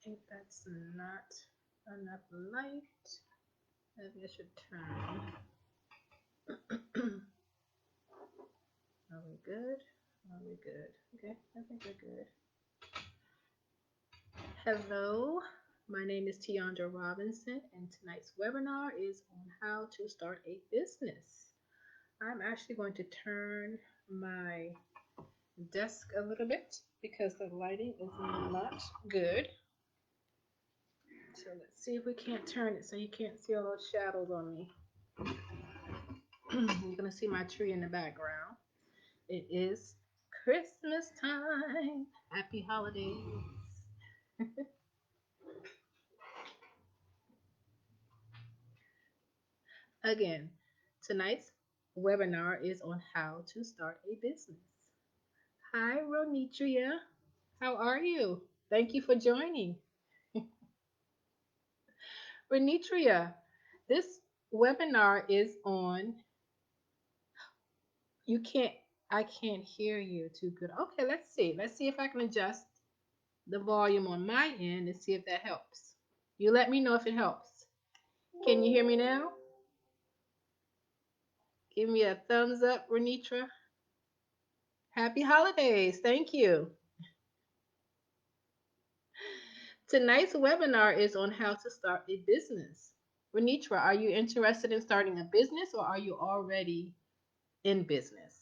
think that's not enough light. Maybe I should turn. Are we good? Are we good? Okay, I think we're good. Hello, my name is Tiandra Robinson, and tonight's webinar is on how to start a business. I'm actually going to turn my desk a little bit because the lighting is not good. So let's see if we can't turn it so you can't see all those shadows on me. You're gonna see my tree in the background. It is Christmas time. Happy holidays. Again, tonight's webinar is on how to start a business. Hi, Ronitria. How are you? Thank you for joining. Ronitria, this webinar is on, you can't, I can't hear you too good. Okay, let's see. Let's see if I can adjust the volume on my end and see if that helps. You let me know if it helps. Can you hear me now? Give me a thumbs up, Renitra. Happy holidays. Thank you. Tonight's webinar is on how to start a business. Renitra, are you interested in starting a business or are you already in business?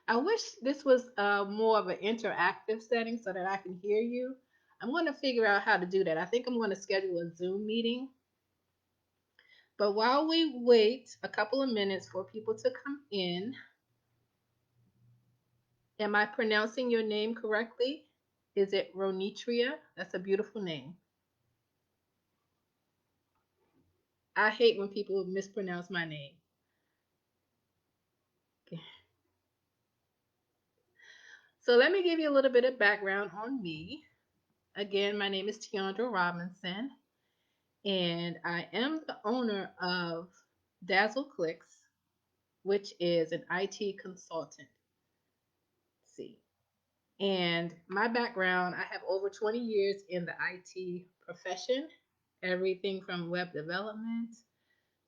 I wish this was more of an interactive setting so that I can hear you. I'm going to figure out how to do that. I think I'm going to schedule a Zoom meeting. But while we wait a couple of minutes for people to come in, am I pronouncing your name correctly? Is it Ronitria? That's a beautiful name. I hate when people mispronounce my name. Okay. So let me give you a little bit of background on me. Again, my name is Tiandra Robinson, and I am the owner of Dazzle Clicks, which is an IT consultant. Let's see. And my background, I have over 20 years in the IT profession, everything from web development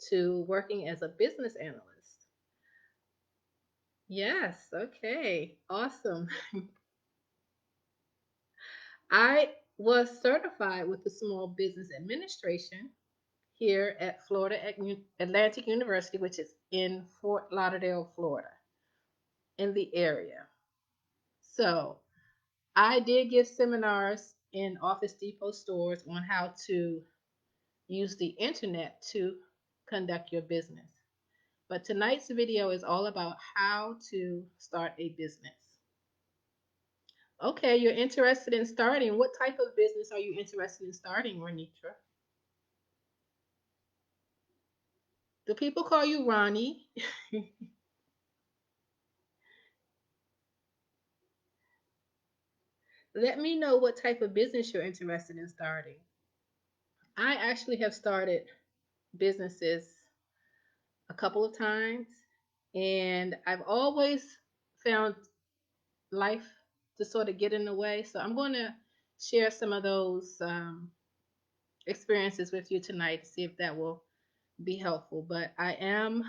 to working as a business analyst. Yes, okay, awesome. I was certified with the Small Business Administration here at Florida Atlantic University, which is in Fort Lauderdale, Florida, in the area. So I did give seminars in Office Depot stores on how to use the internet to conduct your business. But tonight's video is all about how to start a business. Okay, you're interested in starting. What type of business are you interested in starting, Renitra? Do people call you Ronnie? Let me know what type of business you're interested in starting. I actually have started businesses a couple of times, and I've always found life to sort of get in the way. So I'm going to share some of those experiences with you tonight to see if that will be helpful. But I am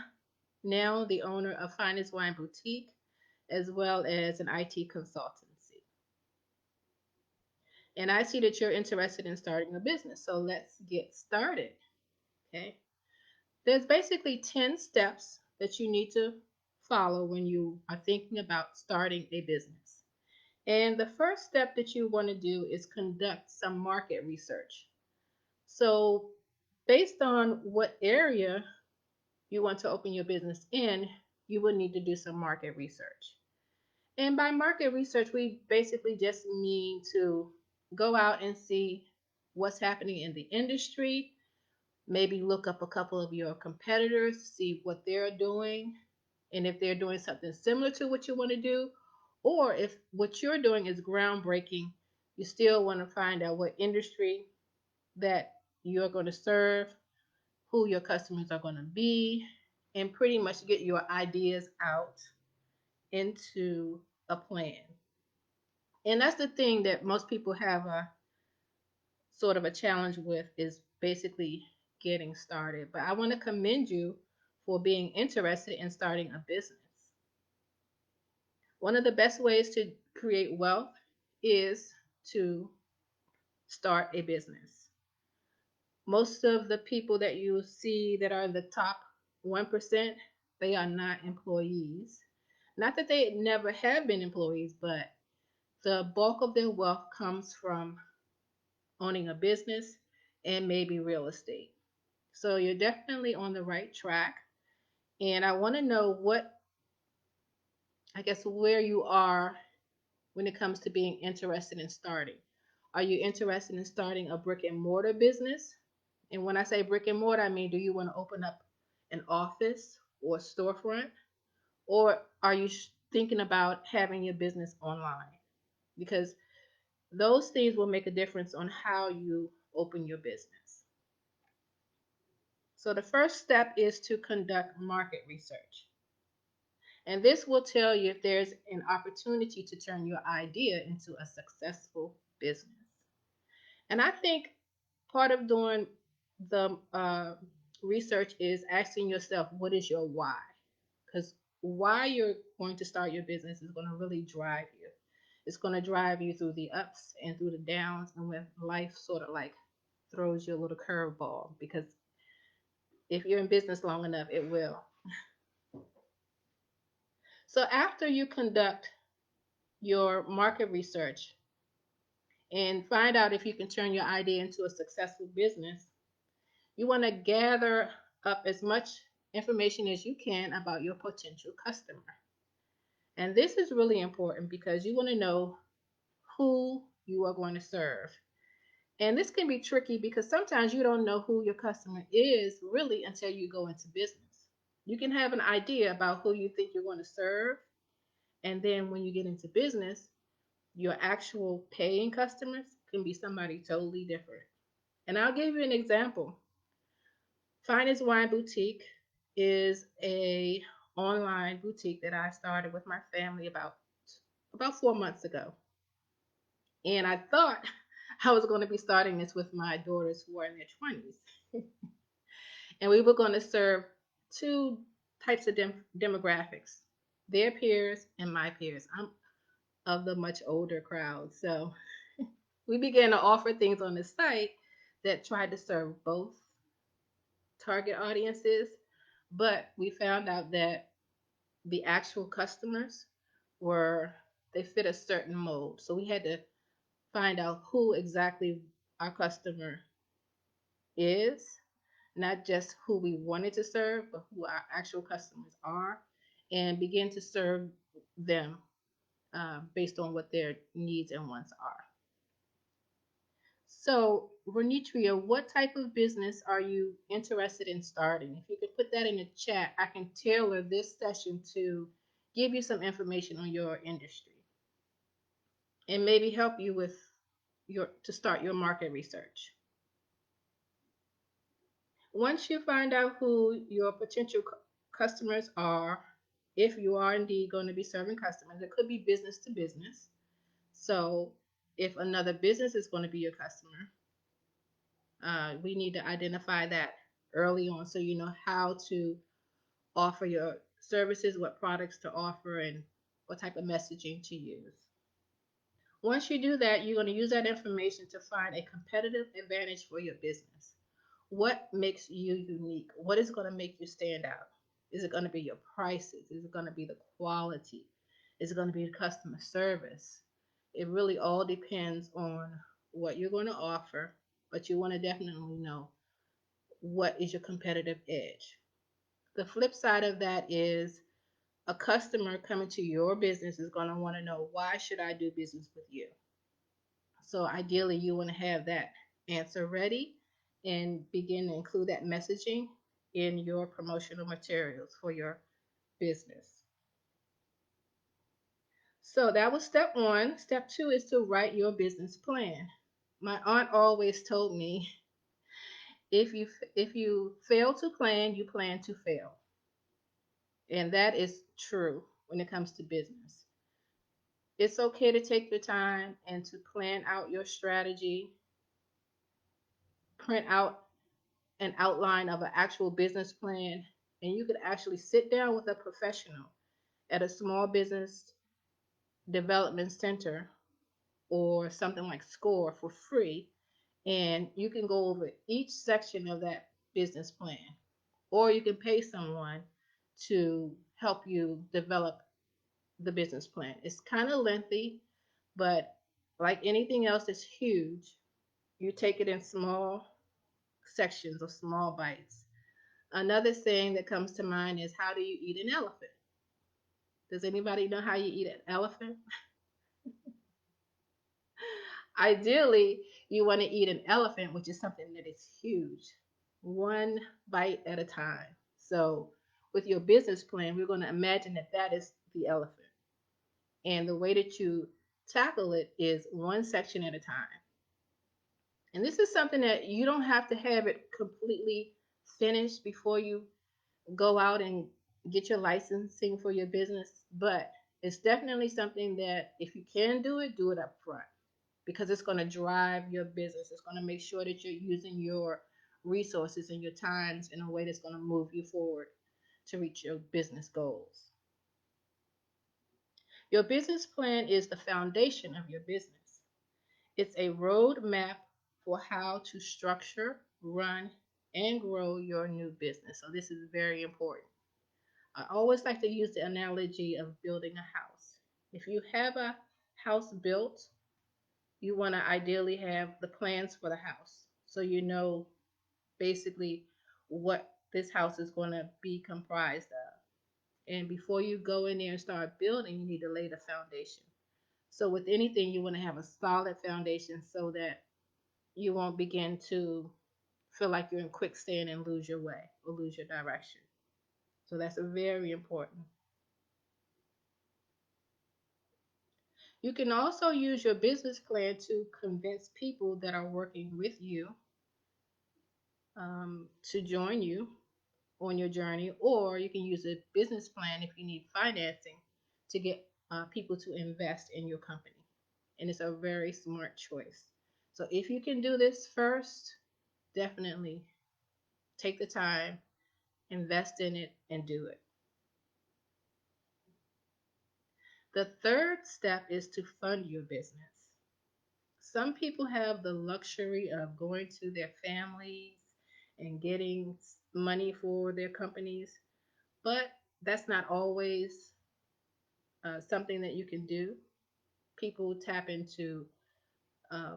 now the owner of Finest Wine Boutique as well as an IT consultancy. And I see that you're interested in starting a business. So let's get started. Okay. There's basically 10 steps that you need to follow when you are thinking about starting a business. And the first step that you want to do is conduct some market research. So, based on what area you want to open your business in, you will need to do some market research. And by market research, we basically just mean to go out and see what's happening in the industry, maybe look up a couple of your competitors, see what they're doing, and if they're doing something similar to what you want to do, or if what you're doing is groundbreaking, you still want to find out what industry that you're going to serve, who your customers are going to be, and pretty much get your ideas out into a plan. And that's the thing that most people have a sort of a challenge with, is basically getting started. But I want to commend you for being interested in starting a business. One of the best ways to create wealth is to start a business. Most of the people that you see that are in the top 1%, they are not employees. Not that they never have been employees, but the bulk of their wealth comes from owning a business and maybe real estate. So you're definitely on the right track. And I want to know I guess, where you are when it comes to being interested in starting. Are you interested in starting a brick and mortar business? And when I say brick and mortar, I mean, do you want to open up an office or storefront? Or are you thinking about having your business online? Because those things will make a difference on how you open your business. So the first step is to conduct market research. And this will tell you if there's an opportunity to turn your idea into a successful business. And I think part of doing the research is asking yourself, what is your why? Because why you're going to start your business is going to really drive you. It's going to drive you through the ups and through the downs, and when life sort of like throws you a little curveball. Because if you're in business long enough, it will. So after you conduct your market research and find out if you can turn your idea into a successful business, you want to gather up as much information as you can about your potential customer. And this is really important because you want to know who you are going to serve. And this can be tricky because sometimes you don't know who your customer is really until you go into business. You can have an idea about who you think you're going to serve, and then when you get into business, your actual paying customers can be somebody totally different. And I'll give you an example. Finest Wine Boutique is a online boutique that I started with my family about 4 months ago. And I thought I was going to be starting this with my daughters who are in their 20s. And we were going to serve two types of demographics, their peers and my peers. I'm of the much older crowd. So we began to offer things on the site that tried to serve both target audiences, but we found out that the actual customers were, they fit a certain mold. So we had to find out who exactly our customer is, not just who we wanted to serve, but who our actual customers are, and begin to serve them based on what their needs and wants are. So, Renitria, what type of business are you interested in starting? If you could put that in the chat, I can tailor this session to give you some information on your industry and maybe help you with your to start your market research. Once you find out who your potential customers are, if you are indeed going to be serving customers, it could be business to business. So, if another business is going to be your customer, we need to identify that early on so you know how to offer your services, what products to offer, and what type of messaging to use. Once you do that, you're going to use that information to find a competitive advantage for your business. What makes you unique? What is going to make you stand out? Is it going to be your prices? Is it going to be the quality? Is it going to be the customer service? It really all depends on what you're going to offer, but you want to definitely know what is your competitive edge. The flip side of that is a customer coming to your business is going to want to know, why should I do business with you? So ideally, you want to have that answer ready and begin to include that messaging in your promotional materials for your business. So that was step one. Step two is to write your business plan. My aunt always told me, if you fail to plan, you plan to fail. And that is true when it comes to business. It's okay to take your time and to plan out your strategy, print out an outline of an actual business plan, and you could actually sit down with a professional at a small business development center or something like SCORE for free, and you can go over each section of that business plan, or you can pay someone to help you develop the business plan. It's kind of lengthy, but like anything else that's huge, you take it in small sections or small bites. Another thing that comes to mind is, how do you eat an elephant? Does anybody know how you eat an elephant? Ideally, you want to eat an elephant, which is something that is huge, one bite at a time. So, with your business plan, we're going to imagine that that is the elephant. And the way that you tackle it is one section at a time. And this is something that you don't have to have it completely finished before you go out and get your licensing for your business, but it's definitely something that if you can do it up front because it's going to drive your business. It's going to make sure that you're using your resources and your times in a way that's going to move you forward to reach your business goals. Your business plan is the foundation of your business. It's a roadmap for how to structure, run, and grow your new business. So this is very important. I always like to use the analogy of building a house. If you have a house built, you want to ideally have the plans for the house. So you know basically what this house is going to be comprised of. And before you go in there and start building, you need to lay the foundation. So with anything, you want to have a solid foundation so that you won't begin to feel like you're in quicksand and lose your way or lose your direction. So that's very important. You can also use your business plan to convince people that are working with you to join you on your journey, or you can use a business plan if you need financing to get people to invest in your company. And it's a very smart choice. So if you can do this first, definitely take the time, invest in it, and do it. The third step is to fund your business. Some people have the luxury of going to their families and getting money for their companies, but that's not always something that you can do. People tap into uh,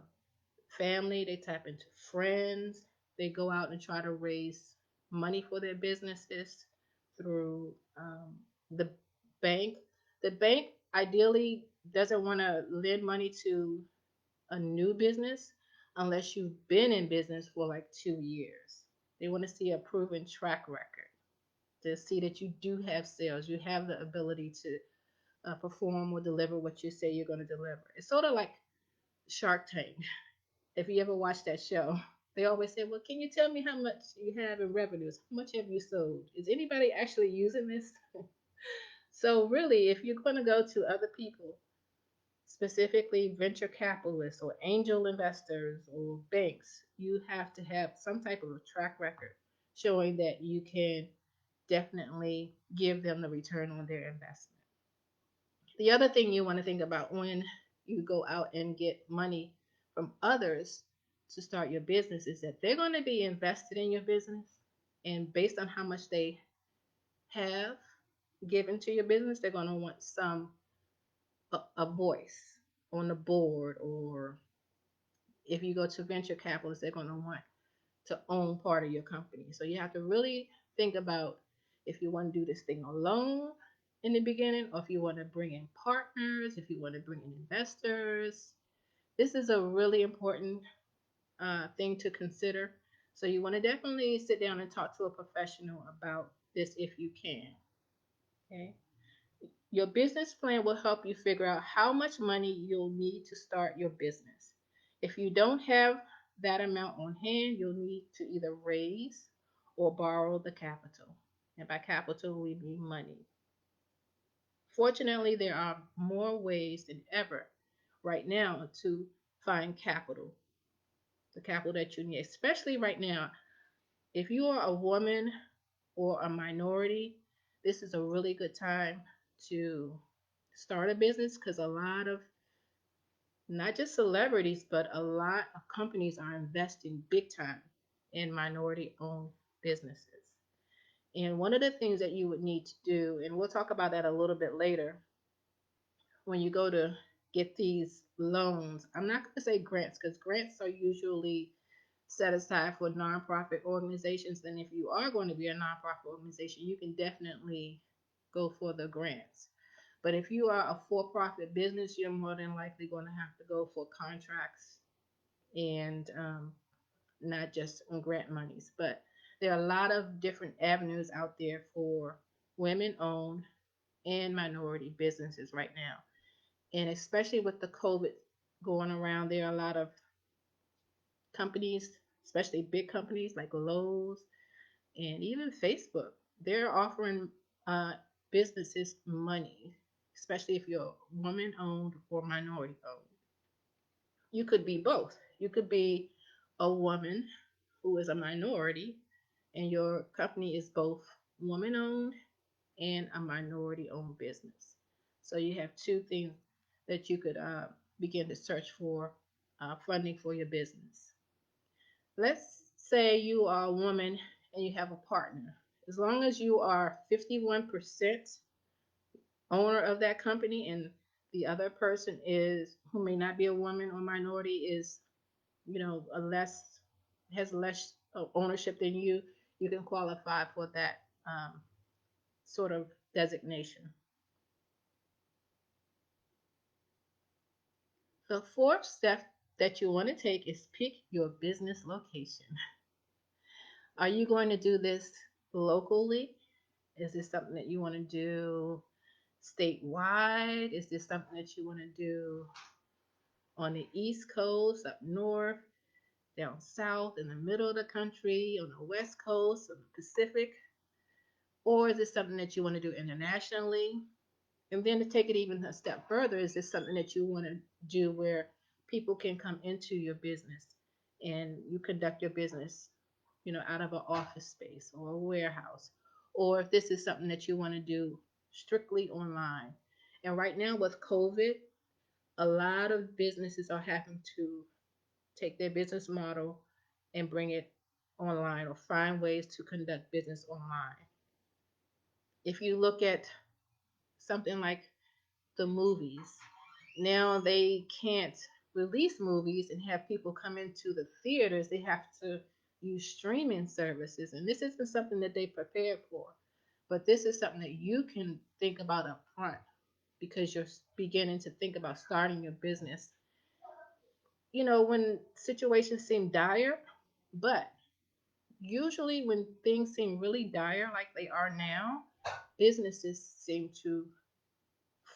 family, they tap into friends, they go out and try to raise money for their businesses through the bank. The bank ideally doesn't want to lend money to a new business unless you've been in business for like 2 years. They want to see a proven track record to see that you do have sales, you have the ability to perform or deliver what you say you're going to deliver. It's sort of like Shark Tank. If you ever watch that show, they always say, "Well, can you tell me how much you have in revenues? How much have you sold? Is anybody actually using this?" So, really, if you're going to go to other people, specifically venture capitalists or angel investors or banks, you have to have some type of a track record showing that you can definitely give them the return on their investment. The other thing you want to think about when you go out and get money from others to start your business is that they're going to be invested in your business. And based on how much they have given to your business, they're going to want a voice on the board. Or if you go to venture capitalists, they're going to want to own part of your company. So you have to really think about if you want to do this thing alone in the beginning, or if you want to bring in partners, if you want to bring in investors. This is a really important thing to consider. So you want to definitely sit down and talk to a professional about this if you can. Okay. Your business plan will help you figure out how much money you'll need to start your business. If you don't have that amount on hand, you'll need to either raise or borrow the capital. And by capital, we mean money. Fortunately, there are more ways than ever right now to find capital, the capital that you need, especially right now. If you are a woman or a minority, this is a really good time to start a business because a lot of, not just celebrities, but a lot of companies are investing big time in minority owned businesses. And one of the things that you would need to do, and we'll talk about that a little bit later, when you go to get these loans, I'm not going to say grants because grants are usually set aside for nonprofit organizations. And if you are going to be a nonprofit organization, you can definitely go for the grants. But if you are a for profit business, you're more than likely going to have to go for contracts and not just on grant monies. But there are a lot of different avenues out there for women owned and minority businesses right now. And especially with the COVID going around, there are a lot of companies, especially big companies like Lowe's and even Facebook. They're offering uh, businesses money, especially if you're woman owned or minority owned. You could be both. You could be a woman who is a minority, and your company is both woman owned and a minority owned business. So you have two things that you could begin to search for funding for your business. Let's say you are a woman and you have a partner. As long as you are 51% owner of that company and the other person is who may not be a woman or minority is, a less has less ownership than you can qualify for that sort of designation. The fourth step that you want to take is pick your business location. Are you going to do this locally? Is this something that you want to do statewide? Is this something that you want to do on the East Coast, up north, down south, in the middle of the country, on the West Coast, on the Pacific? Or is this something that you want to do internationally? And then to take it even a step further, is this something that you want to do where people can come into your business and you conduct your business, out of an office space or a warehouse? Or if this is something that you want to do strictly online. And right now with COVID, a lot of businesses are having to take their business model and bring it online or find ways to conduct business online. If you look at something like the movies, now they can't release movies and have people come into the theaters. They have to use streaming services, and this isn't something that they prepared for. But this is something that you can think about up front because you're beginning to think about starting your business. When situations seem dire, but usually when things seem really dire like they are now, businesses seem to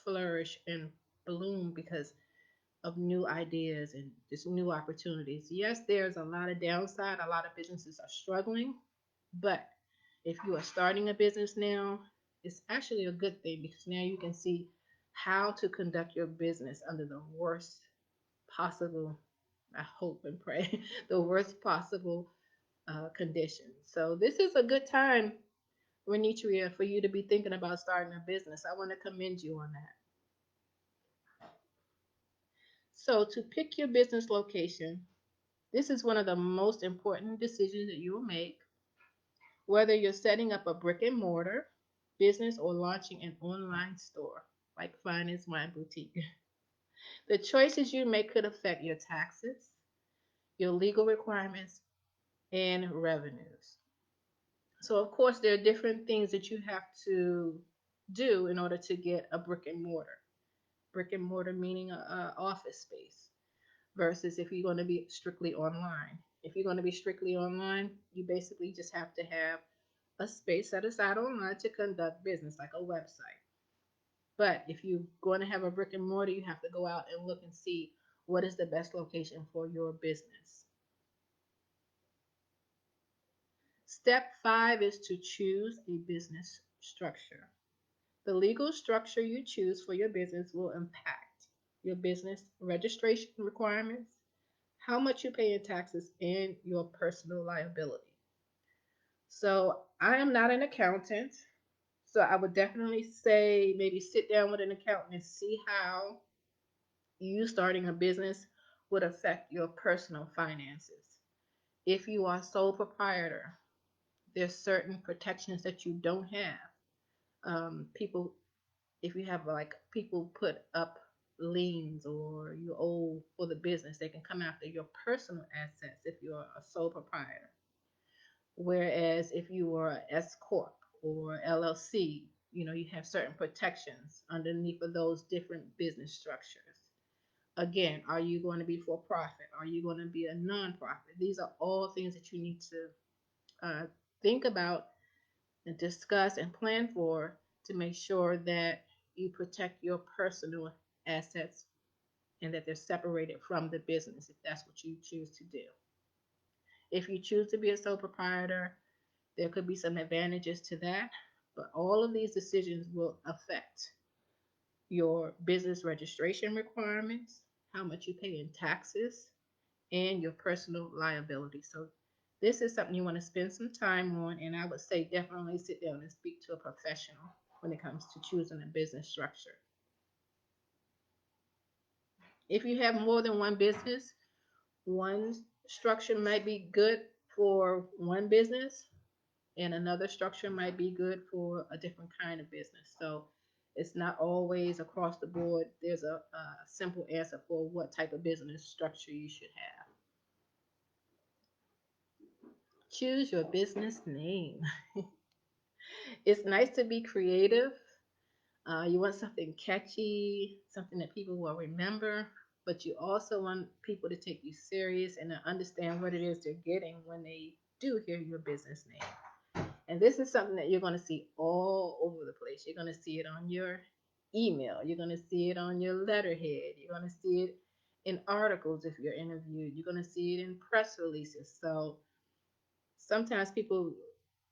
flourish and bloom because of new ideas and just new opportunities. Yes, there's a lot of downside. A lot of businesses are struggling, but if you are starting a business now, it's actually a good thing because now you can see how to conduct your business under the worst possible, I hope and pray, the worst possible conditions. So this is a good time, Renitria, for you to be thinking about starting a business. I want to commend you on that. So to pick your business location, this is one of the most important decisions that you will make, whether you're setting up a brick and mortar business or launching an online store like Finance Wine Boutique. The choices you make could affect your taxes, your legal requirements, and revenues. So, of course, there are different things that you have to do in order to get a brick and mortar. Brick and mortar meaning a office space versus if you're going to be strictly online. If you're going to be strictly online, you basically just have to have a space set aside online to conduct business, like a website. But if you're going to have a brick and mortar, you have to go out and look and see what is the best location for your business. Step 5 is to choose a business structure. The legal structure you choose for your business will impact your business registration requirements, how much you pay in taxes, and your personal liability. So, I am not an accountant, so I would definitely say maybe sit down with an accountant and see how you starting a business would affect your personal finances. If you are sole proprietor, there's certain protections that you don't have. People, if you have like people put up liens or you owe for the business, they can come after your personal assets if you're a sole proprietor. Whereas if you were a S corp or LLC, you have certain protections underneath of those different business structures. Again, are you going to be for profit? Are you going to be a nonprofit? These are all things that you need to think about and discuss and plan for to make sure that you protect your personal assets and that they're separated from the business if that's what you choose to do. If you choose to be a sole proprietor, there could be some advantages to that, but all of these decisions will affect your business registration requirements, how much you pay in taxes, and your personal liability. So this is something you want to spend some time on, and I would say definitely sit down and speak to a professional when it comes to choosing a business structure. If you have more than one business, one structure might be good for one business, and another structure might be good for a different kind of business. So it's not always across the board. There's a simple answer for what type of business structure you should have. Choose your business name. It's nice to be creative. You want something catchy, something that people will remember, but you also want people to take you serious and to understand what it is they're getting when they do hear your business name. And this is something that you're going to see all over the place. You're going to see it on your email. You're going to see it on your letterhead. You're going to see it in articles if you're interviewed. You're going to see it in press releases. So sometimes people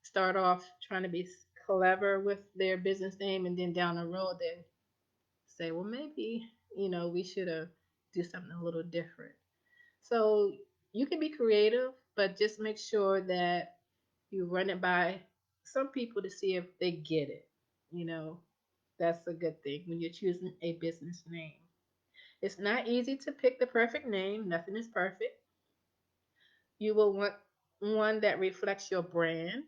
start off trying to be clever with their business name, and then down the road they say, well, maybe we should have do something a little different. So you can be creative, but just make sure that you run it by some people to see if they get it. You know, that's a good thing when you're choosing a business name. It's not easy to pick the perfect name. Nothing is perfect. You will want one that reflects your brand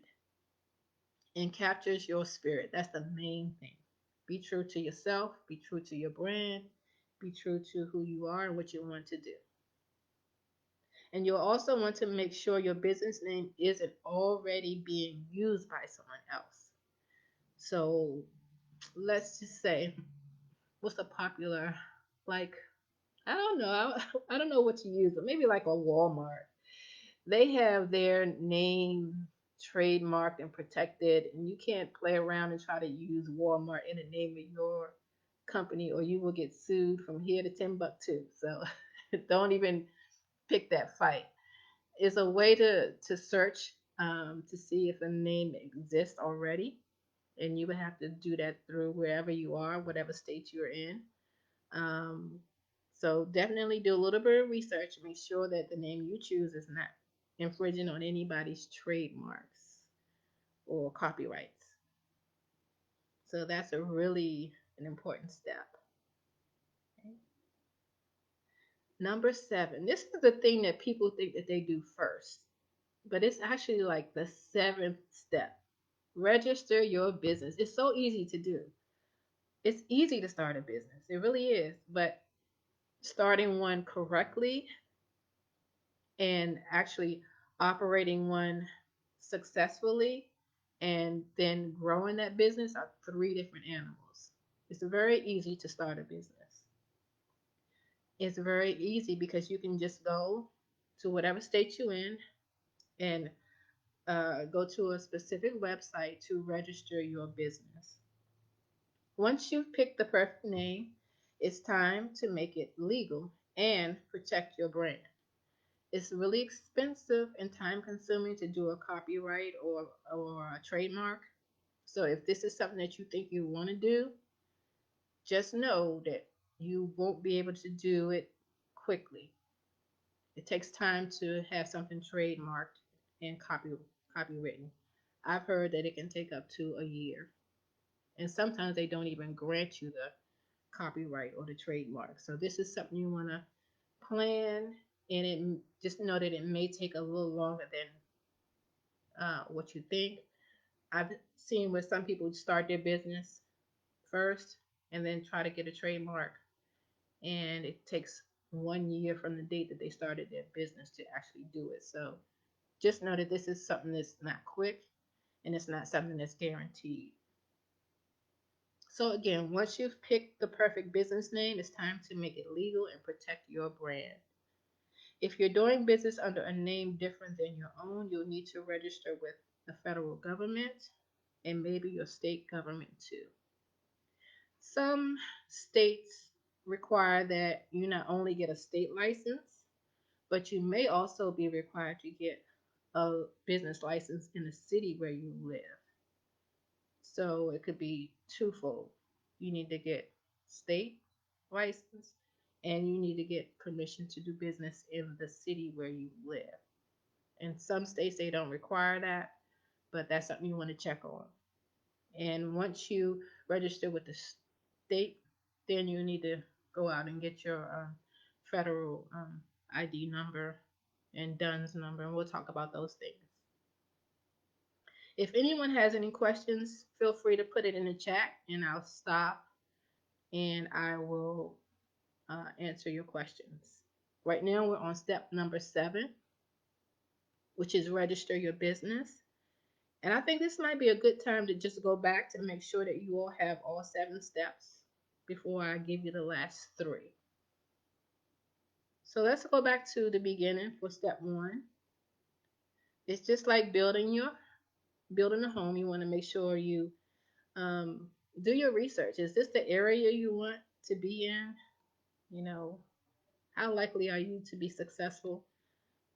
and captures your spirit. That's the main thing. Be true to yourself, be true to your brand, be true to who you are and what you want to do. And you'll also want to make sure your business name isn't already being used by someone else. So let's just say, what's a popular, like, I don't know, I don't know what to use, but maybe like a Walmart. They have their name trademarked and protected, and you can't play around and try to use Walmart in the name of your company, or you will get sued from here to Timbuktu. So don't even pick that fight. It's a way to search to see if a name exists already, and you would have to do that through wherever you are, whatever state you're in. Um, so definitely do a little bit of research. Make sure that the name you choose is not infringing on anybody's trademarks or copyrights. So that's a really an important step. Okay. Number 7. This is the thing that people think that they do first, but it's actually like the seventh step. Register your business. It's so easy to do. It's easy to start a business. It really is. But starting one correctly and actually operating one successfully and then growing that business are three different animals. It's very easy to start a business. It's very easy because you can just go to whatever state you're in and go to a specific website to register your business. Once you've picked the perfect name, it's time to make it legal and protect your brand. It's really expensive and time consuming to do a copyright or a trademark. So if this is something that you think you want to do, just know that you won't be able to do it quickly. It takes time to have something trademarked and copywritten. I've heard that it can take up to a year, and sometimes they don't even grant you the copyright or the trademark. So this is something you want to plan, and it just know that it may take a little longer than what you think. I've seen where some people start their business first and then try to get a trademark, and it takes 1 year from the date that they started their business to actually do it. So just know that this is something that's not quick and it's not something that's guaranteed. So again, once you've picked the perfect business name, it's time to make it legal and protect your brand. If you're doing business under a name different than your own, you'll need to register with the federal government and maybe your state government too. Some states require that you not only get a state license, but you may also be required to get a business license in the city where you live. So it could be twofold. You need to get state license and you need to get permission to do business in the city where you live. In some states, they don't require that, but that's something you want to check on. And once you register with the state, then you need to go out and get your federal ID number and DUNS number, and we'll talk about those things. If anyone has any questions, feel free to put it in the chat and I'll stop and I will answer your questions. Right now, we're on step number 7, which is register your business. And I think this might be a good time to just go back to make sure that you all have all 7 steps before I give you the last 3. So let's go back to the beginning for step 1. It's just like building a home. You want to make sure you um, do your research. Is this the area you want to be in? You know, how likely are you to be successful?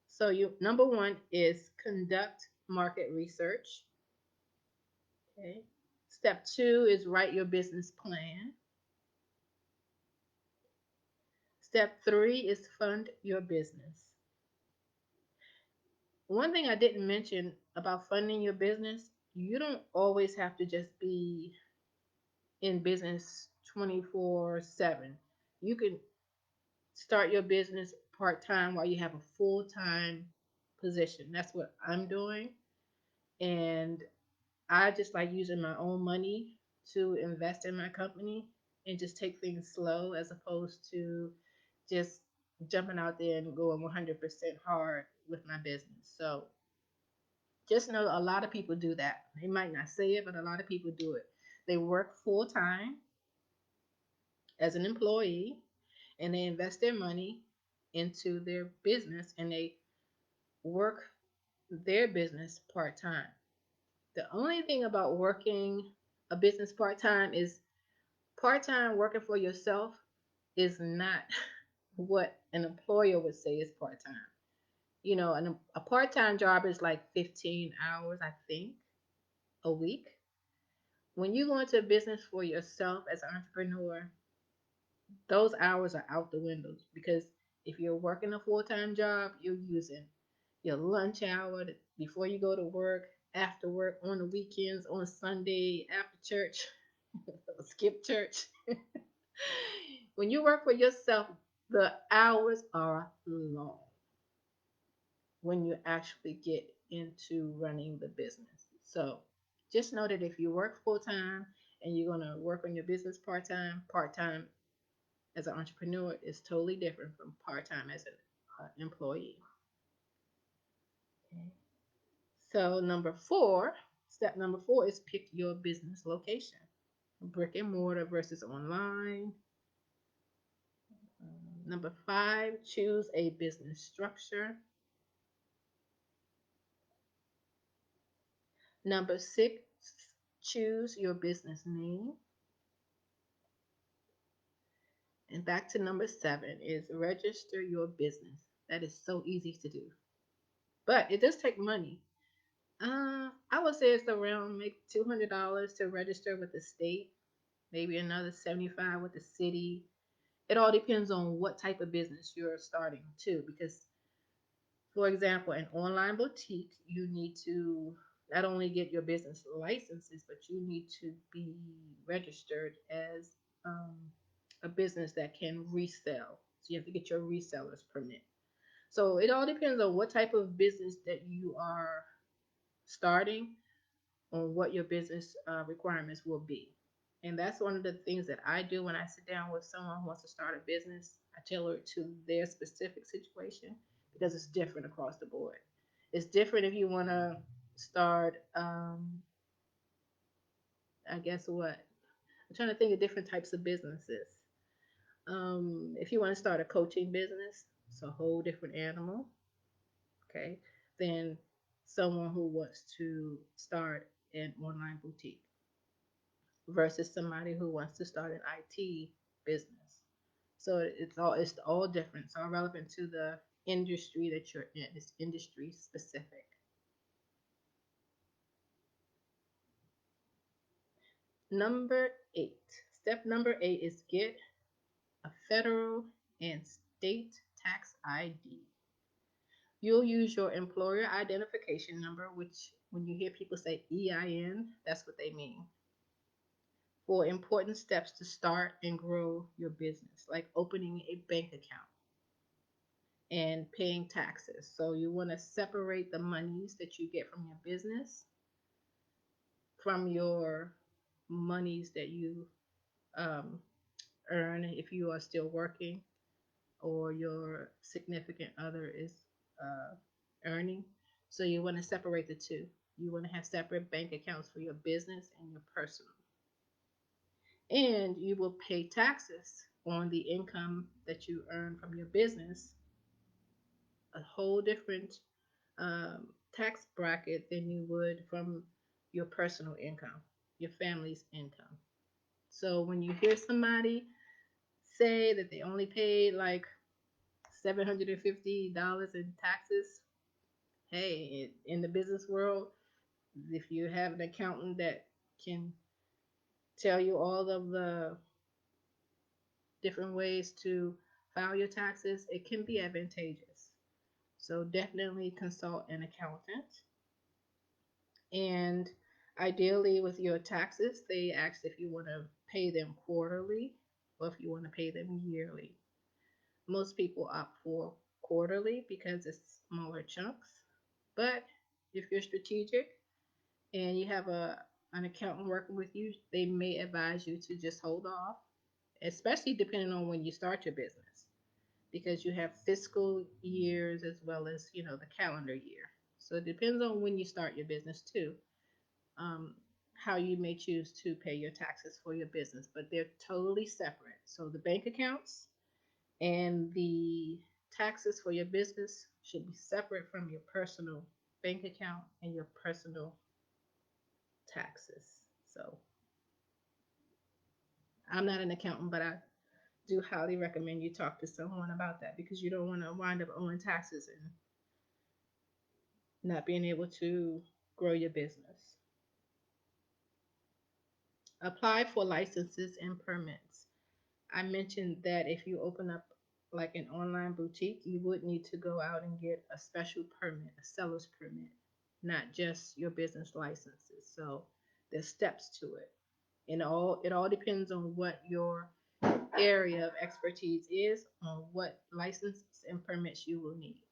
So you number 1 is conduct market research. Okay. Step 2 is write your business plan. Step 3 is fund your business. One thing I didn't mention about funding your business, you don't always have to just be in business 24/7. You can start your business part time while you have a full time position. That's what I'm doing. And I just like using my own money to invest in my company and just take things slow as opposed to just jumping out there and going 100% hard with my business. So just know a lot of people do that. They might not say it, but a lot of people do it. They work full time as an employee and they invest their money into their business and they work their business part time. The only thing about working a business part time is part time working for yourself is not what an employer would say is part time. You know, a part time job is like 15 hours, I think, a week. When you go into a business for yourself as an entrepreneur, those hours are out the windows because if you're working a full time job, you're using your lunch hour before you go to work, after work, on the weekends, on Sunday, after church, skip church. When you work for yourself, the hours are long when you actually get into running the business. So just know that if you work full time and you're going to work on your business part time as an entrepreneur is totally different from part time as an employee. Okay. So step number 4 is pick your business location, brick and mortar versus online. Number 5, choose a business structure. Number 6, choose your business name. And back to number 7 is register your business. That is so easy to do. But it does take money. I would say it's around maybe $200 to register with the state, maybe another 75 with the city. It all depends on what type of business you're starting too, because for example, an online boutique, you need to not only get your business licenses, but you need to be registered as um, a business that can resell. So you have to get your reseller's permit. So it all depends on what type of business that you are starting, on what your business requirements will be. And that's one of the things that I do when I sit down with someone who wants to start a business. I tailor it to their specific situation because it's different across the board. It's different if you want to start, I guess what? I'm trying to think of different types of businesses. If you want to start a coaching business, it's a whole different animal, okay, than someone who wants to start an online boutique versus somebody who wants to start an IT business. So it's all different. It's all relevant to the industry that you're in. It's industry specific. Number 8. Step number 8 is get a federal and state tax ID. You'll use your employer identification number, which when you hear people say EIN, that's what they mean, for important steps to start and grow your business, like opening a bank account and paying taxes. So you want to separate the monies that you get from your business from your monies that you um, earn if you are still working or your significant other is earning. So you want to separate the two. You want to have separate bank accounts for your business and your personal. And you will pay taxes on the income that you earn from your business, a whole different tax bracket than you would from your personal income, your family's income. So when you hear somebody say that they only paid like $750 in taxes, hey, in the business world, if you have an accountant that can tell you all of the different ways to file your taxes, it can be advantageous. So definitely consult an accountant. And ideally, with your taxes, they ask if you want to pay them quarterly or if you want to pay them yearly. Most people opt for quarterly because it's smaller chunks. But if you're strategic and you have an accountant working with you, they may advise you to just hold off, especially depending on when you start your business, because you have fiscal years as well as the calendar year. So it depends on when you start your business too, um, how you may choose to pay your taxes for your business, but they're totally separate. So the bank accounts and the taxes for your business should be separate from your personal bank account and your personal taxes. So I'm not an accountant, but I do highly recommend you talk to someone about that because you don't want to wind up owing taxes and not being able to grow your business. Apply for licenses and permits. I mentioned that if you open up like an online boutique, you would need to go out and get a special permit, a seller's permit, not just your business licenses. So there's steps to it. And it all depends on what your area of expertise is, on what licenses and permits you will need.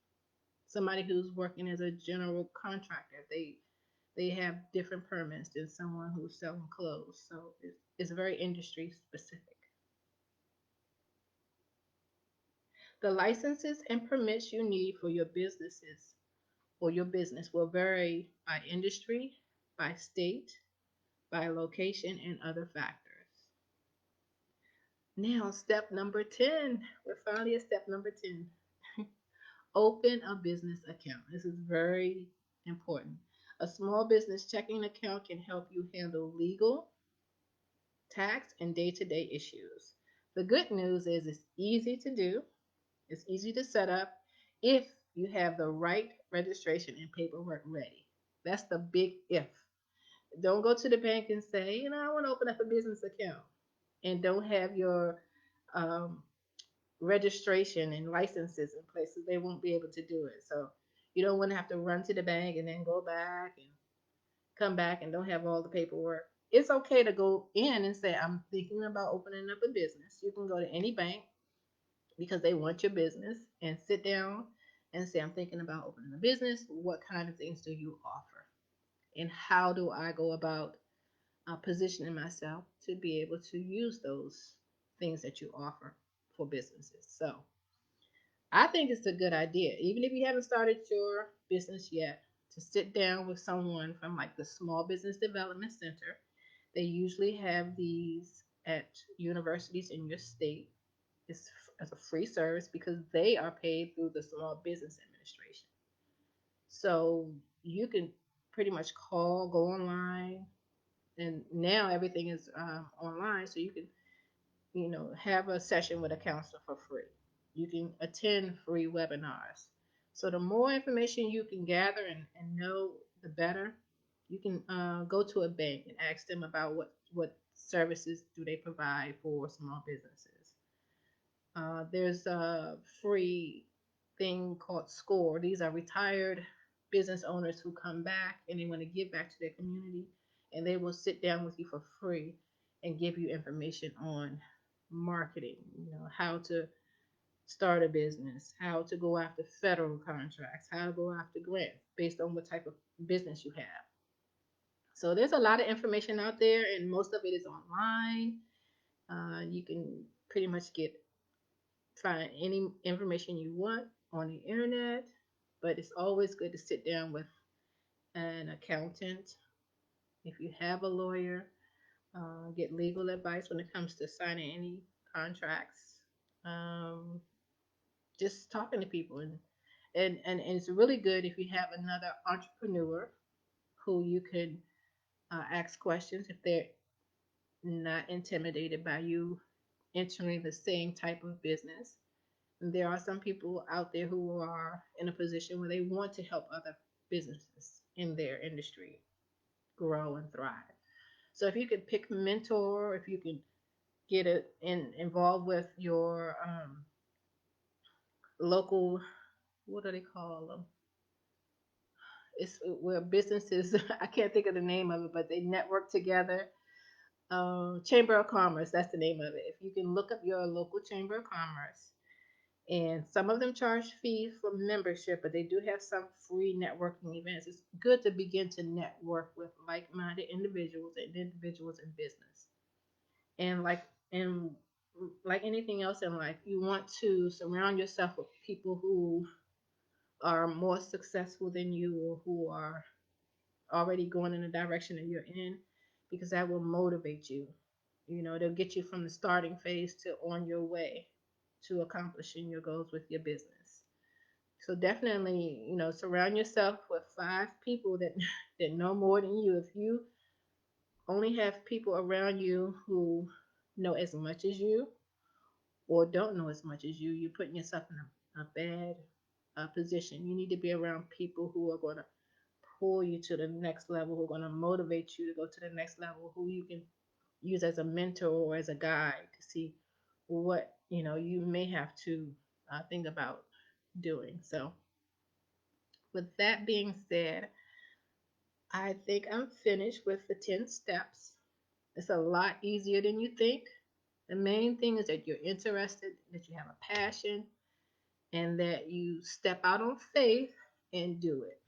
Somebody who's working as a general contractor, they have different permits than someone who's selling clothes. So it's very industry specific. The licenses and permits you need for your businesses or your business will vary by industry, by state, by location, and other factors. Now, step number 10. We're finally at step number 10. Open a business account. This is very important. A small business checking account can help you handle legal, tax, and day to day issues. The good news is it's easy to do, it's easy to set up if you have the right registration and paperwork ready. That's the big if. Don't go to the bank and say, I want to open up a business account and don't have your um, registration and licenses in places. They won't be able to do it. So you don't want to have to run to the bank and then go back and come back and don't have all the paperwork. It's okay to go in and say, I'm thinking about opening up a business. You can go to any bank because they want your business and sit down and say, I'm thinking about opening a business. What kind of things do you offer? And how do I go about positioning myself to be able to use those things that you offer for businesses? So I think it's a good idea, even if you haven't started your business yet, to sit down with someone from like the Small Business Development Center. They usually have these at universities in your state. It's as a free service because they are paid through the Small Business Administration. So you can pretty much call, go online, and now everything is online. So you can, have a session with a counselor for free. You can attend free webinars. So the more information you can gather and know, the better. You can go to a bank and ask them about what services do they provide for small businesses. There's a free thing called SCORE. These are retired business owners who come back and they want to give back to their community, and they will sit down with you for free and give you information on marketing, how to start a business, how to go after federal contracts, how to go after grants based on what type of business you have. So there's a lot of information out there, and most of it is online. You can pretty much find any information you want on the internet, but it's always good to sit down with an accountant. If you have a lawyer, get legal advice when it comes to signing any contracts. Um, just talking to people, and it's really good if you have another entrepreneur who you can ask questions if they're not intimidated by you entering the same type of business. There are some people out there who are in a position where they want to help other businesses in their industry grow and thrive. So if you could pick a mentor, if you can get involved with your local, what do they call them? It's where businesses, I can't think of the name of it, but they network together. Chamber of Commerce, that's the name of it. If you can look up your local Chamber of Commerce, and some of them charge fees for membership, but they do have some free networking events. It's good to begin to network with like-minded individuals and individuals in business. And like anything else in life, you want to surround yourself with people who are more successful than you or who are already going in the direction that you're in, because that will motivate you. They'll get you from the starting phase to on your way to accomplishing your goals with your business. So definitely, surround yourself with 5 people that that know more than you. If you only have people around you who know as much as you or don't know as much as you, you're putting yourself in a bad position. You need to be around people who are going to pull you to the next level, who are going to motivate you to go to the next level, who you can use as a mentor or as a guide to see what you may have to think about doing. So with that being said, I think I'm finished with the 10 steps. It's a lot easier than you think. The main thing is that you're interested, that you have a passion, and that you step out on faith and do it.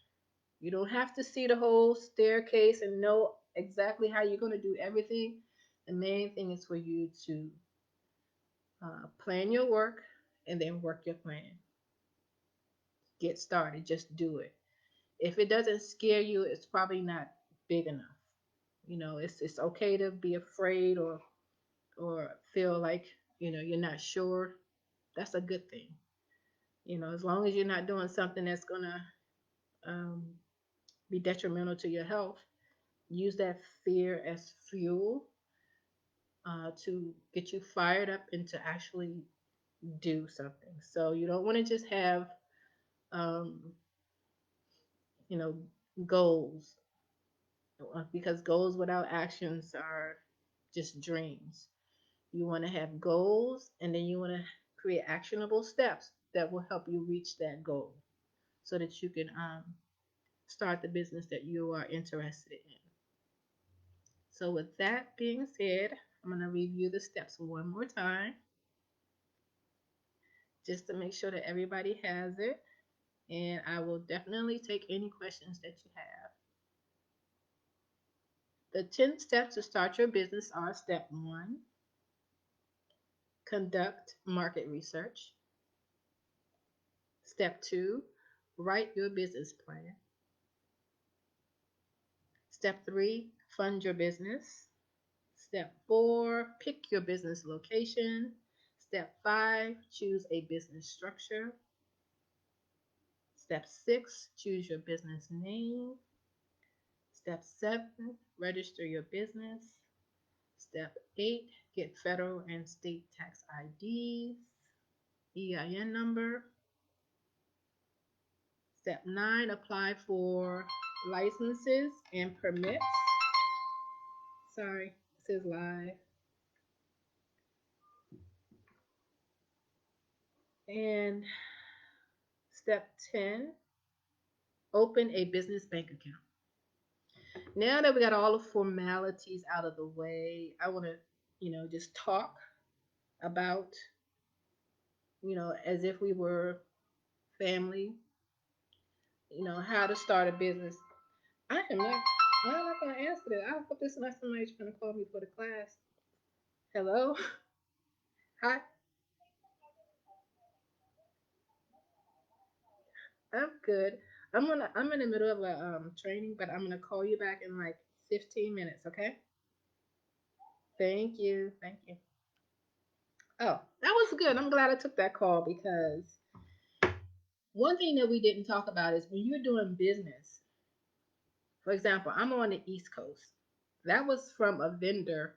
You don't have to see the whole staircase and know exactly how you're going to do everything. The main thing is for you to plan your work and then work your plan. Get started, just do it. If it doesn't scare you, it's probably not big enough. It's okay to be afraid or feel like you're not sure. That's a good thing. As long as you're not doing something that's gonna um, be detrimental to your health, use that fear as fuel to get you fired up and to actually do something. So you don't want to just have um, you know goals, because goals without actions are just dreams. You want to have goals, and then you want to create actionable steps that will help you reach that goal so that you can start the business that you are interested in. So, with that being said, I'm going to review the steps one more time just to make sure that everybody has it. And I will definitely take any questions that you have. The 10 steps to start your business are: step one, conduct market research. Step two, write your business plan. Step three, fund your business. Step four, pick your business location. Step five, choose a business structure. Step six, choose your business name. Step seven, register your business. Step eight, get federal and state tax IDs, EIN number. Step nine, apply for licenses and permits. Sorry, this is live. And step 10, open a business bank account. Now that we got all the formalities out of the way, I want to, just talk about, as if we were family, how to start a business. I'm not going to answer that. I hope this is not somebody trying to call me for the class. Hello? Hi. I'm good. I'm in the middle of a training, but I'm gonna call you back in like 15 minutes, okay? Thank you. Thank you. Oh, that was good. I'm glad I took that call because one thing that we didn't talk about is when you're doing business, for example, I'm on the East Coast. That was from a vendor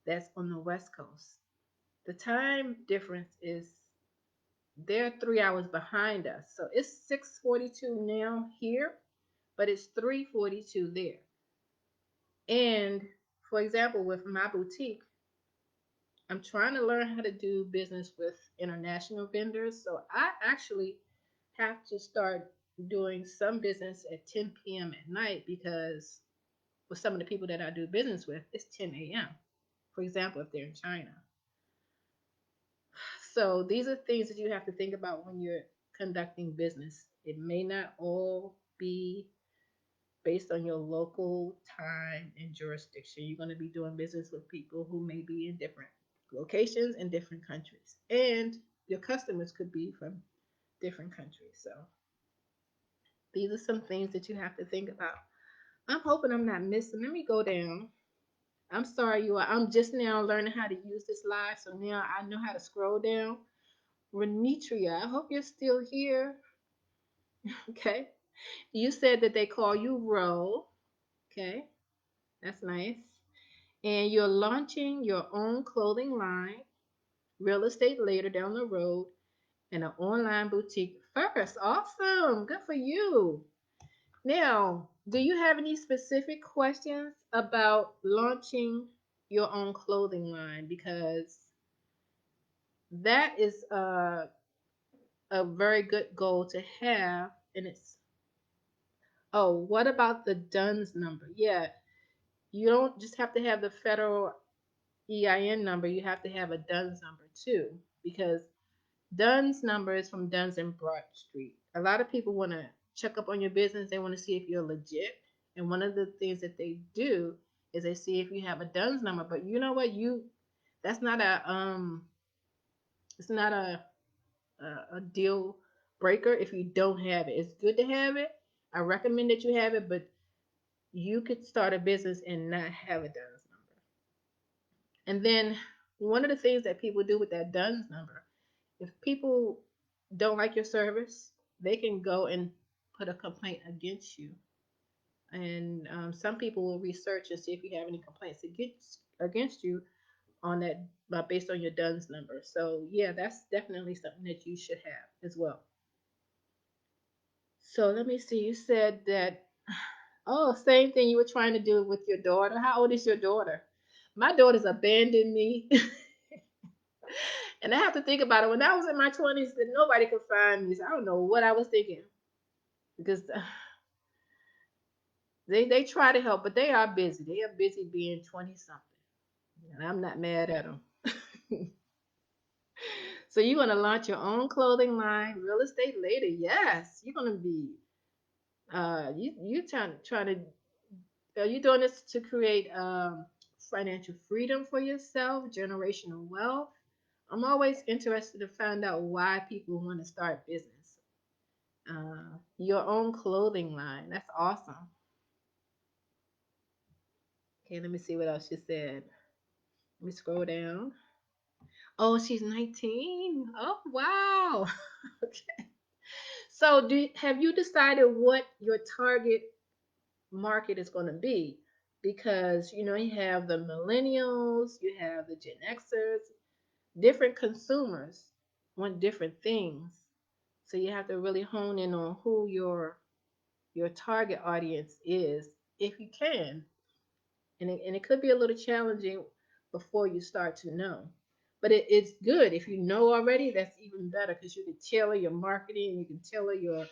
that's on the West Coast. The time difference is they're 3 hours behind us. So it's 6:42 now here, but it's 3:42 there. And for example, with my boutique, I'm trying to learn how to do business with international vendors. So I actually have to start doing some business at 10 p.m. at night because with some of the people that I do business with, it's 10 a.m. For example, if they're in China. So these are things that you have to think about when you're conducting business. It may not all be based on your local time and jurisdiction. You're going to be doing business with people who may be in different locations in different countries. And your customers could be from different countries. So these are some things that you have to think about. I'm hoping I'm not missing. Let me go down. I'm sorry, you all. I'm just now learning how to use this live, so now I know how to scroll down. Renitria, I hope you're still here. Okay. You said that they call you Ro. Okay. That's nice. And you're launching your own clothing line, real estate later down the road, and an online boutique first. Awesome. Good for you. Now, do you have any specific questions about launching your own clothing line? Because that is a very good goal to have. And it's, oh, what about the DUNS number? Yeah, you don't just have to have the federal EIN number, you have to have a DUNS number too. Because DUNS number is from Duns and Bradstreet. A lot of people want to check up on your business. They want to see if you're legit. And one of the things that they do is they see if you have a DUNS number. But you know what? That's not it's not a deal breaker if you don't have it. It's good to have it. I recommend that you have it, but you could start a business and not have a DUNS number. And then one of the things that people do with that DUNS number, if people don't like your service, they can go and put a complaint against you. And some people will research and see if you have any complaints against you on that based on your DUNS number. So yeah, that's definitely something that you should have as well. So let me see. You said that. Oh, same thing you were trying to do with your daughter. How old is your daughter? My daughter's abandoned me. And I have to think about it. When I was in my 20s, that nobody could find me. So I don't know what I was thinking. Because they try to help, but they are busy. They are busy being 20 something. And I'm not mad at them. So you're going to launch your own clothing line, real estate later. Yes, you're going to be you trying to are you doing this to create financial freedom for yourself, generational wealth? I'm always interested to find out why people want to start business. Your own clothing line. That's awesome. Okay, let me see what else she said. Let me scroll down. Oh, she's 19. Oh, wow. Okay. So, have you decided what your target market is going to be? Because you have the millennials, you have the Gen Xers, different consumers want different things. So you have to really hone in on who your target audience is, if you can. And it could be a little challenging before you start to know. But it's good if you know already. That's even better because you can tailor your marketing. You can tailor your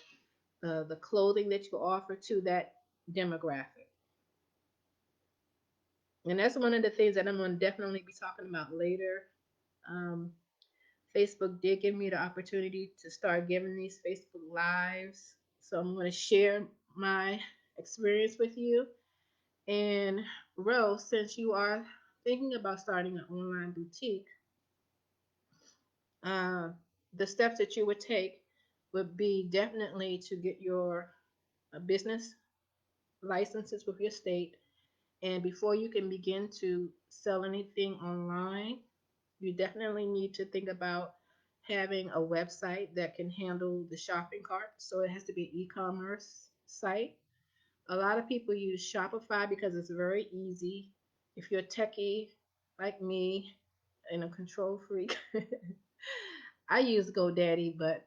the clothing that you offer to that demographic. And that's one of the things that I'm going to definitely be talking about later. Um, Facebook did give me the opportunity to start giving these Facebook Lives. So I'm going to share my experience with you. And Rose, since you are thinking about starting an online boutique, uh, the steps that you would take would be definitely to get your business licenses with your state. And before you can begin to sell anything online, you definitely need to think about having a website that can handle the shopping cart. So it has to be an e-commerce site. A lot of people use Shopify because it's very easy. If you're a techie like me and a control freak, I use GoDaddy, but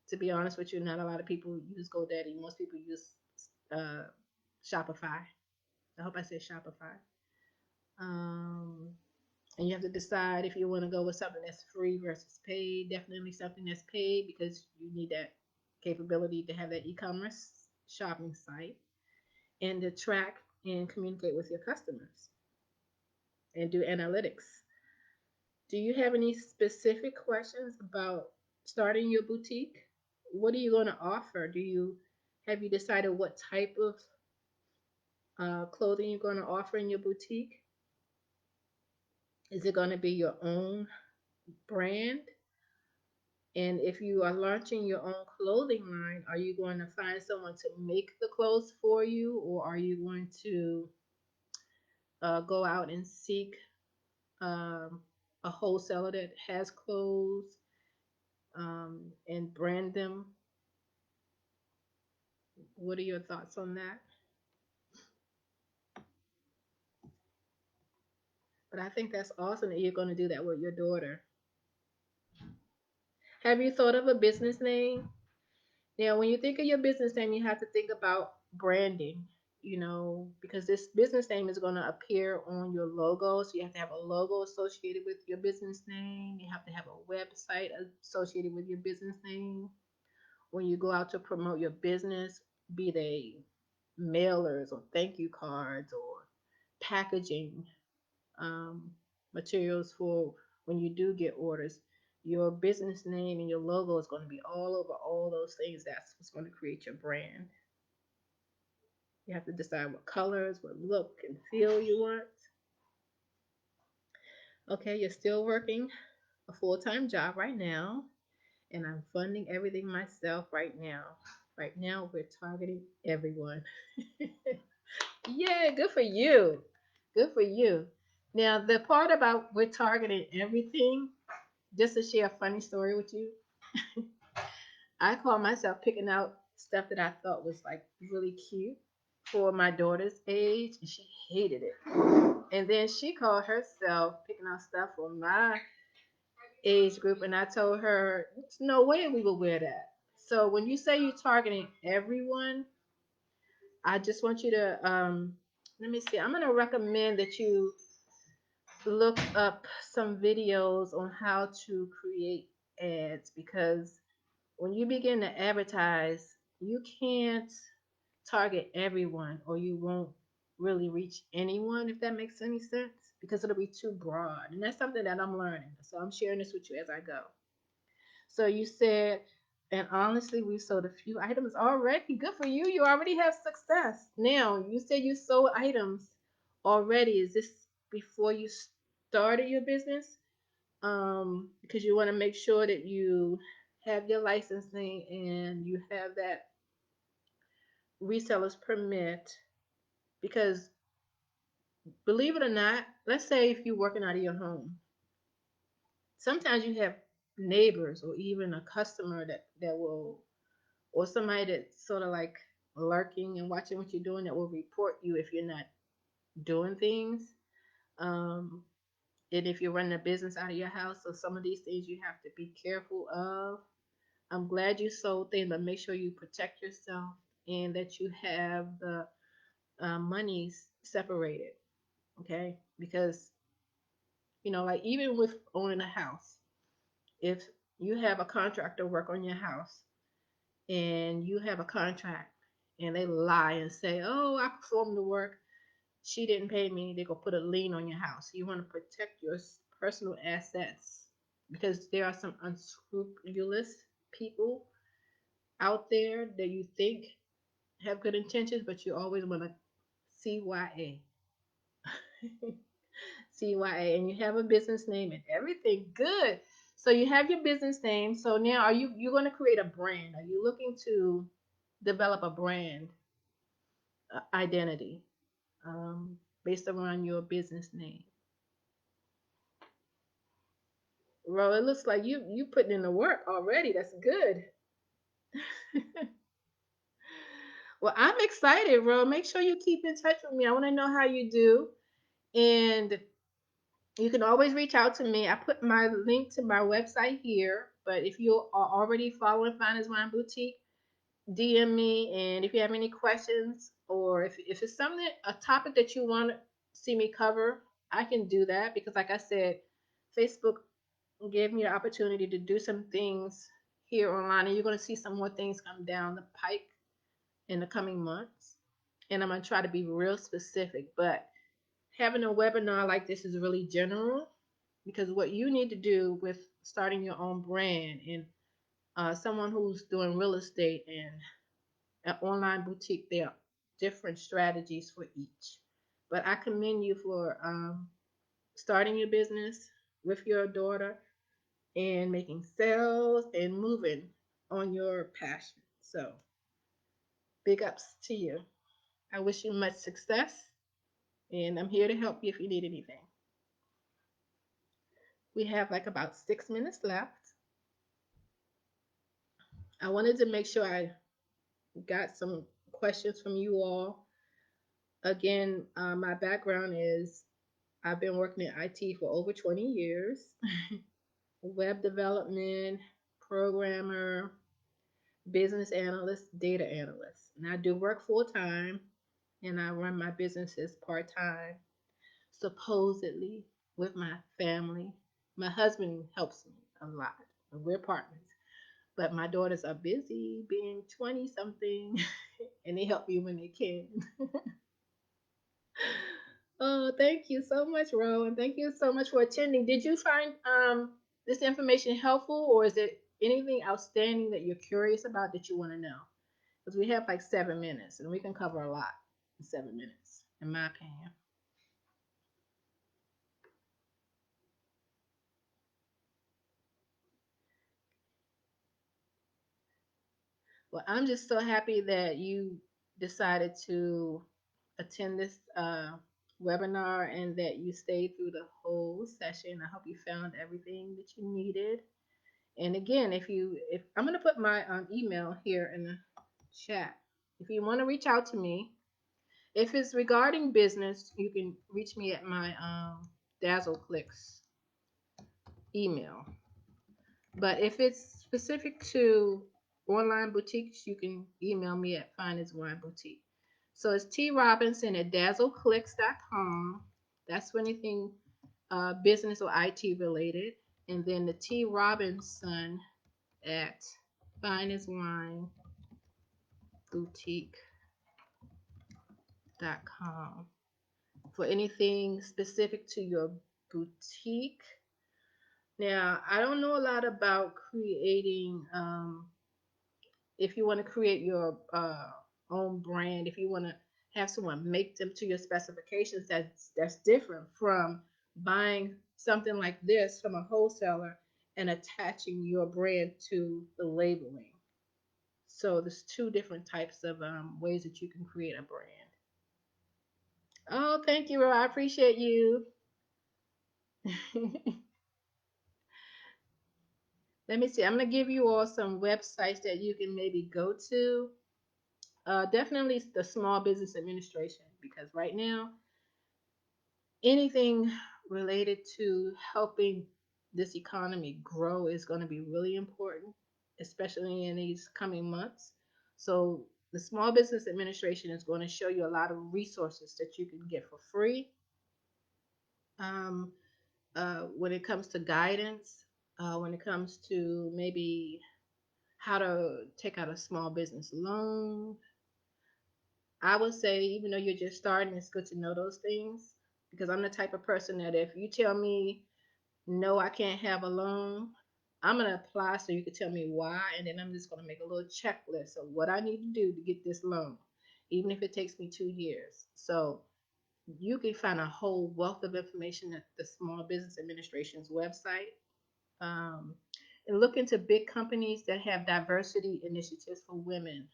to be honest with you, not a lot of people use GoDaddy. Most people use uh, Shopify. I hope I said Shopify. Um, and you have to decide if you want to go with something that's free versus paid. Definitely something that's paid because you need that capability to have that e-commerce shopping site and to track and communicate with your customers and do analytics. Do you have any specific questions about starting your boutique? What are you going to offer? Have you decided what type of clothing you're going to offer in your boutique? Is it going to be your own brand? And if you are launching your own clothing line, are you going to find someone to make the clothes for you, or are you going to go out and seek um, a wholesaler that has clothes and brand them? What are your thoughts on that? But I think that's awesome that you're going to do that with your daughter. Have you thought of a business name? Now, when you think of your business name, you have to think about branding, because this business name is going to appear on your logo. So you have to have a logo associated with your business name. You have to have a website associated with your business name. When you go out to promote your business, be they mailers or thank you cards or packaging um, materials for when you do get orders, your business name and your logo is going to be all over all those things. That's what's going to create your brand. You have to decide what colors, what look and feel you want. Okay, you're still working a full-time job right now, and I'm funding everything myself right now. Right now, we're targeting everyone. Yeah, good for you. Good for you. Now, the part about we're targeting everything, just to share a funny story with you, I call myself picking out stuff that I thought was like really cute for my daughter's age, and she hated it. And then she called herself picking out stuff for my age group, and I told her, "There's no way we will wear that." So when you say you're targeting everyone, I just want you to let me see. I'm going to recommend that you look up some videos on how to create ads, because when you begin to advertise, you can't target everyone, or you won't really reach anyone, if that makes any sense, because it'll be too broad. And that's something that I'm learning. So I'm sharing this with you as I go. So you said, and honestly, we sold a few items already. Good for you. You already have success. Now, you said you sold items already. Is this before you started your business? Because you want to make sure that you have your licensing and you have that reseller's permit. Because believe it or not, let's say if you're working out of your home, sometimes you have neighbors or even a customer that will, or somebody that's sort of like lurking and watching what you're doing, that will report you if you're not doing things. Um, and if you're running a business out of your house, so some of these things you have to be careful of. I'm glad you sold things, but make sure you protect yourself and that you have the monies separated. Okay, because like even with owning a house, if you have a contractor work on your house and you have a contract and they lie and say, "Oh, I performed the work, she didn't pay me," they go put a lien on your house. You want to protect your personal assets, because there are some unscrupulous people out there that you think have good intentions, but you always want to CYA. CYA, and you have a business name and everything. Good. So you have your business name. So now are you going to create a brand? Are you looking to develop a brand identity based around your business name? Well, it looks like you putting in the work already. That's good. Well, I'm excited, Ro. Make sure you keep in touch with me. I want to know how you do. And you can always reach out to me. I put my link to my website here, but if you are already following Finest Wine Boutique, DM me. And if you have any questions, or if it's something, a topic that you want to see me cover, I can do that, because, like I said, Facebook gave me the opportunity to do some things here online, and you're going to see some more things come down the pike in the coming months. And I'm going to try to be real specific, but having a webinar like this is really general, because what you need to do with starting your own brand, and someone who's doing real estate and an online boutique, there are different strategies for each. But I commend you for starting your business with your daughter and making sales and moving on your passion. So big ups to you. I wish you much success, and I'm here to help you if you need anything. We have like about 6 minutes left. I wanted to make sure I got some questions from you all. Again, my background is I've been working in IT for over 20 years, web development, programmer, business analyst, data analyst. And I do work full time, and I run my businesses part time, supposedly with my family. My husband helps me a lot. We're partners. But my daughters are busy being 20 something and they help me when they can. Oh, thank you so much, Ro, and thank you so much for attending. Did you find this information helpful, or is it anything outstanding that you're curious about that you want to know? Because we have like 7 minutes and we can cover a lot in 7 minutes, in my opinion. Well, I'm just so happy that you decided to attend this webinar and that you stayed through the whole session. I hope you found everything that you needed. And again, if I'm going to put my email here in the chat. If you want to reach out to me, if it's regarding business, you can reach me at my Dazzle Clicks email. But if it's specific to online boutiques, you can email me at Finest Wine Boutique. So it's T Robinson at dazzleclicks.com. That's for anything business or IT related. And then the T Robinson at Finest Wine Boutique.com for anything specific to your boutique. Now, I don't know a lot about creating, if you want to create your own brand, if you want to have someone make them to your specifications, that's different from buying something like this from a wholesaler and attaching your brand to the labeling. So there's two different types of ways that you can create a brand. Oh, thank you, Ro. I appreciate you. Let me see. I'm going to give you all some websites that you can maybe go to. Definitely the Small Business Administration, because right now, anything related to helping this economy grow is going to be really important, especially in these coming months. So, the Small Business Administration is going to show you a lot of resources that you can get for free. Um, when it comes to guidance, when it comes to maybe how to take out a small business loan. I would say, even though you're just starting, it's good to know those things because I'm the type of person that if you tell me, no, I can't have a loan, I'm going to apply so you can tell me why. And then I'm just going to make a little checklist of what I need to do to get this loan, even if it takes me 2 years. So you can find a whole wealth of information at the Small Business Administration's website. Um, and look into big companies that have diversity initiatives for women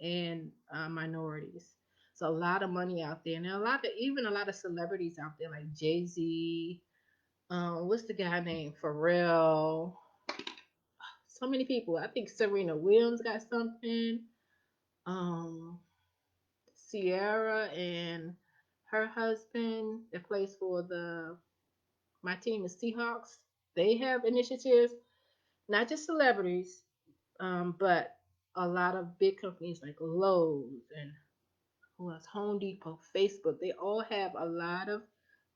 and minorities. So a lot of money out there, and a lot of even a lot of celebrities out there like Jay Z. What's the guy named Pharrell? So many people. I think Serena Williams got something. Um, Sierra and her husband that plays for the my team, the Seahawks. They have initiatives, not just celebrities, but a lot of big companies like Lowe's and who else? Home Depot, Facebook. They all have a lot of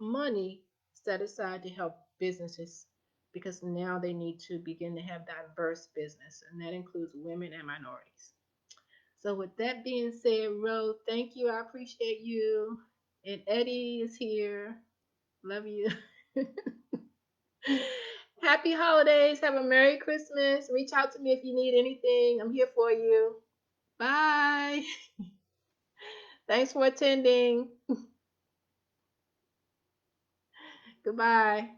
money set aside to help businesses because now they need to begin to have diverse business, and that includes women and minorities. So, with that being said, Ro, thank you. I appreciate you. And Eddie is here. Love you. Happy holidays. Have a Merry Christmas. Reach out to me if you need anything. I'm here for you. Bye. Thanks for attending. Goodbye.